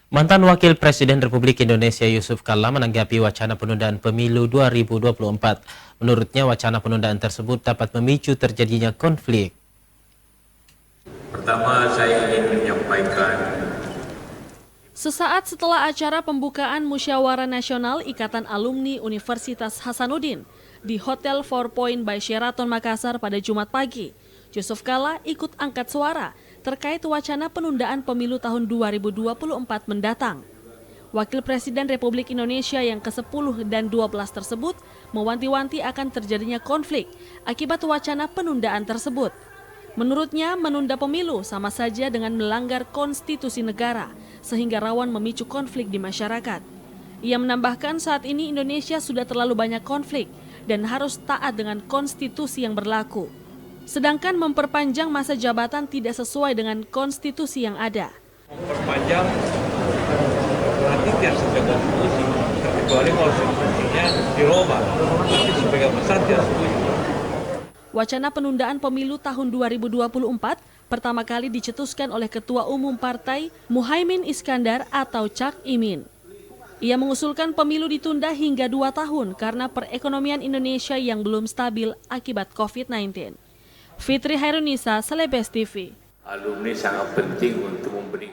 Mantan Wakil Presiden Republik Indonesia Yusuf Kalla menanggapi wacana penundaan pemilu 2024. Menurutnya wacana penundaan tersebut dapat memicu terjadinya konflik. Pertama, saya ingin menyampaikan sesaat setelah acara pembukaan Musyawarah Nasional Ikatan Alumni Universitas Hasanuddin di Hotel 4 Point by Sheraton Makassar pada Jumat pagi, Yusuf Kalla ikut angkat suara terkait wacana penundaan pemilu tahun 2024 mendatang. Wakil Presiden Republik Indonesia yang ke-10 dan 12 tersebut mewanti-wanti akan terjadinya konflik akibat wacana penundaan tersebut. Menurutnya, menunda pemilu sama saja dengan melanggar konstitusi negara, sehingga rawan memicu konflik di masyarakat. Ia menambahkan saat ini Indonesia sudah terlalu banyak konflik dan harus taat dengan konstitusi yang berlaku. Sedangkan memperpanjang masa jabatan tidak sesuai dengan konstitusi yang ada. memperpanjang berarti tidak sesuai konstitusi, kecuali konstitusinya dirubah, tapi sebagai besar tidak setuju. Wacana penundaan pemilu tahun 2024 pertama kali dicetuskan oleh Ketua Umum Partai Muhaimin Iskandar atau Cak Imin. Ia mengusulkan pemilu ditunda hingga 2 tahun karena perekonomian Indonesia yang belum stabil akibat COVID-19. Fitri Hairunisa, Celebes TV. Alumni sangat penting untuk memberi